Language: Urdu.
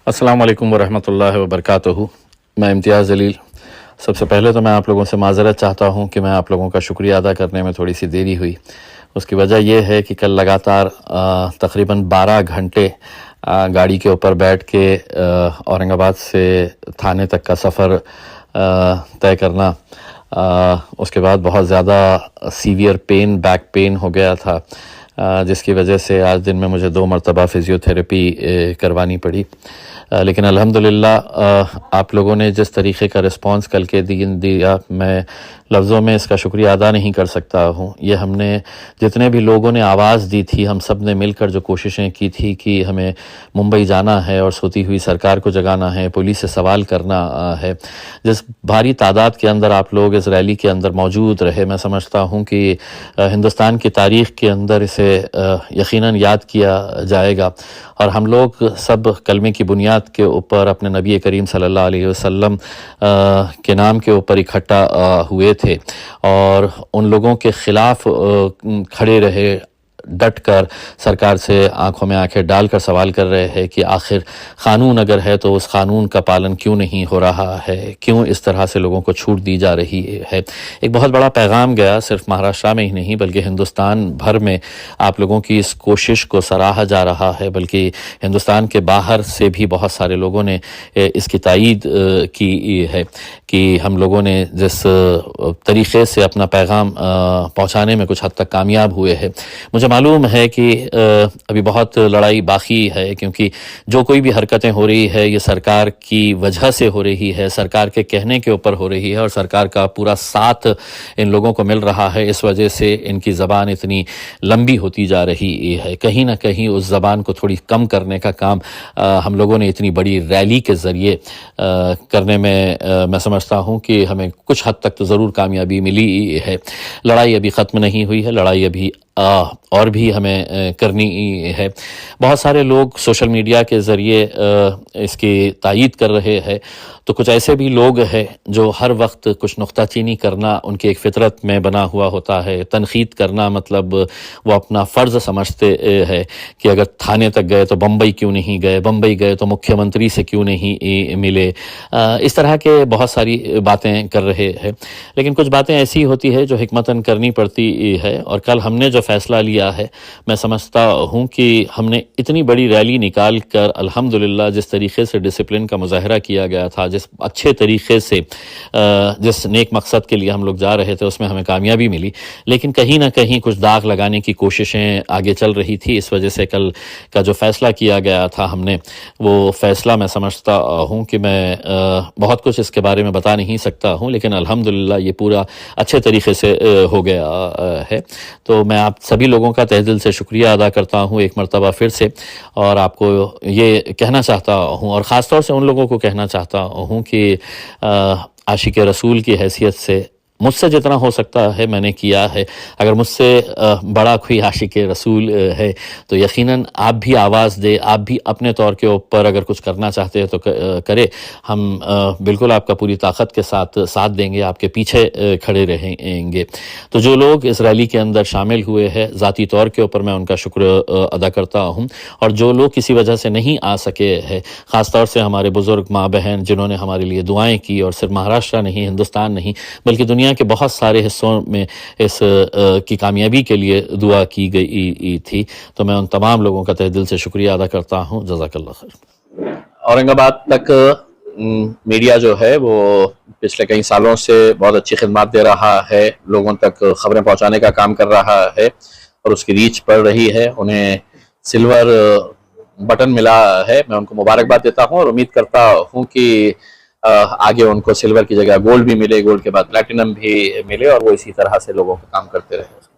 السلام علیکم ورحمۃ اللہ وبرکاتہ۔ میں امتیاز جلیل۔ سب سے پہلے تو میں آپ لوگوں سے معذرت چاہتا ہوں کہ میں آپ لوگوں کا شکریہ ادا کرنے میں تھوڑی سی دیری ہوئی۔ اس کی وجہ یہ ہے کہ کل لگاتار تقریباً 12 گھنٹے گاڑی کے اوپر بیٹھ کے اورنگ آباد سے تھانے تک کا سفر طے کرنا، اس کے بعد بہت زیادہ سیویئر پین، بیک پین ہو گیا تھا، جس کی وجہ سے آج دن میں مجھے 2 مرتبہ فزیو تھیراپی کروانی پڑی۔ لیکن الحمدللہ آپ لوگوں نے جس طریقے کا رسپانس کل کے دیا، میں لفظوں میں اس کا شکریہ ادا نہیں کر سکتا ہوں۔ یہ ہم نے جتنے بھی لوگوں نے آواز دی تھی، ہم سب نے مل کر جو کوششیں کی تھی کہ ہمیں ممبئی جانا ہے اور سوتی ہوئی سرکار کو جگانا ہے، پولیس سے سوال کرنا ہے، جس بھاری تعداد کے اندر آپ لوگ اس ریلی کے اندر موجود رہے، میں سمجھتا ہوں کہ ہندوستان کی تاریخ کے اندر اسے یقیناً یاد کیا جائے گا۔ اور ہم لوگ سب کلمے کی بنیاد کے اوپر اپنے نبی کریم صلی اللہ علیہ وسلم کے نام کے اوپر اکٹھا ہوئے تھے اور ان لوگوں کے خلاف کھڑے رہے، ڈٹ کر سرکار سے آنکھوں میں آنکھیں ڈال کر سوال کر رہے ہیں کہ آخر قانون اگر ہے تو اس قانون کا پالن کیوں نہیں ہو رہا ہے، کیوں اس طرح سے لوگوں کو چھوٹ دی جا رہی ہے۔ ایک بہت بڑا پیغام گیا، صرف مہاراشٹر میں ہی نہیں بلکہ ہندوستان بھر میں آپ لوگوں کی اس کوشش کو سراہا جا رہا ہے، بلکہ ہندوستان کے باہر سے بھی بہت سارے لوگوں نے اس کی تائید کی ہے کہ ہم لوگوں نے جس طریقے سے اپنا پیغام پہنچانے میں کچھ حد تک کامیاب ہوئے ہیں۔ مجھے معلوم ہے کہ ابھی بہت لڑائی باقی ہے، کیونکہ جو کوئی بھی حرکتیں ہو رہی ہے یہ سرکار کی وجہ سے ہو رہی ہے، سرکار کے کہنے کے اوپر ہو رہی ہے، اور سرکار کا پورا ساتھ ان لوگوں کو مل رہا ہے۔ اس وجہ سے ان کی زبان اتنی لمبی ہوتی جا رہی ہے۔ کہیں نہ کہیں اس زبان کو تھوڑی کم کرنے کا کام ہم لوگوں نے اتنی بڑی ریلی کے ذریعے کرنے میں سمجھتا ہوں کہ ہمیں کچھ حد تک تو ضرور کامیابی ملی ہے۔ لڑائی ابھی ختم نہیں ہوئی ہے، لڑائی ابھی اور بھی ہمیں کرنی ہے۔ بہت سارے لوگ سوشل میڈیا کے ذریعے اس کی تائید کر رہے ہیں، تو کچھ ایسے بھی لوگ ہیں جو ہر وقت کچھ نکتہ چینی کرنا ان کی ایک فطرت میں بنا ہوا ہوتا ہے۔ تنقید کرنا مطلب وہ اپنا فرض سمجھتے ہیں کہ اگر تھانے تک گئے تو بمبئی کیوں نہیں گئے، بمبئی گئے تو مکھیہ منتری سے کیوں نہیں ملے، اس طرح کے بہت ساری باتیں کر رہے ہیں۔ لیکن کچھ باتیں ایسی ہوتی ہے جو حکمتاً کرنی پڑتی ہے، اور کل ہم نے جو فیصلہ لیا ہے، میں سمجھتا ہوں کہ ہم نے اتنی بڑی ریلی نکال کر الحمدللہ جس طریقے سے ڈسپلن کا مظاہرہ کیا گیا تھا، جس اچھے طریقے سے جس نیک مقصد کے لیے ہم لوگ جا رہے تھے، اس میں ہمیں کامیابی ملی، لیکن کہیں نہ کہیں کچھ داغ لگانے کی کوششیں آگے چل رہی تھی۔ اس وجہ سے کل کا جو فیصلہ کیا گیا تھا ہم نے، وہ فیصلہ میں سمجھتا ہوں کہ میں بہت کچھ اس کے بارے میں بتا نہیں سکتا ہوں، لیکن الحمدللہ یہ پورا اچھے طریقے سے ہو گیا ہے۔ تو میں آپ سبھی لوگوں کا تہ دل سے شکریہ ادا کرتا ہوں ایک مرتبہ پھر سے، اور آپ کو یہ کہنا چاہتا ہوں، اور خاص طور سے ان لوگوں کو کہنا چاہتا ہوں کہ عاشق رسول کی حیثیت سے مجھ سے جتنا ہو سکتا ہے میں نے کیا ہے۔ اگر مجھ سے بڑا کوئی عاشق رسول ہے تو یقیناً آپ بھی آواز دے، آپ بھی اپنے طور کے اوپر اگر کچھ کرنا چاہتے ہیں تو کرے۔ ہم بالکل آپ کا پوری طاقت کے ساتھ دیں گے، آپ کے پیچھے کھڑے رہیں گے۔ تو جو لوگ اس ریلی کے اندر شامل ہوئے ہیں، ذاتی طور کے اوپر میں ان کا شکر ادا کرتا ہوں، اور جو لوگ کسی وجہ سے نہیں آ سکے ہیں، خاص طور سے ہمارے بزرگ ماں بہن جنہوں نے ہمارے لیے دعائیں کی، اور صرف مہاراشٹر نہیں، ہندوستان نہیں بلکہ دنیا کے بہت سارے حصوں میں اس کی کامیابی کے لیے دعا کی گئی تھی، تو میں ان تمام لوگوں کا تہ دل سے شکریہ ادا کرتا ہوں۔ جزاک اللہ خیر۔ اورنگ آباد تک میڈیا جو ہے وہ پچھلے کئی سالوں سے بہت اچھی خدمات دے رہا ہے، لوگوں تک خبریں پہنچانے کا کام کر رہا ہے، اور اس کی ریچ بڑھ رہی ہے۔ انہیں سلور بٹن ملا ہے، میں ان کو مبارکباد دیتا ہوں، اور امید کرتا ہوں کہ آگے ان کو سلور کی جگہ گولڈ بھی ملے، گولڈ کے بعد پلیٹینم بھی ملے، اور وہ اسی طرح سے لوگوں کو کام کرتے رہے۔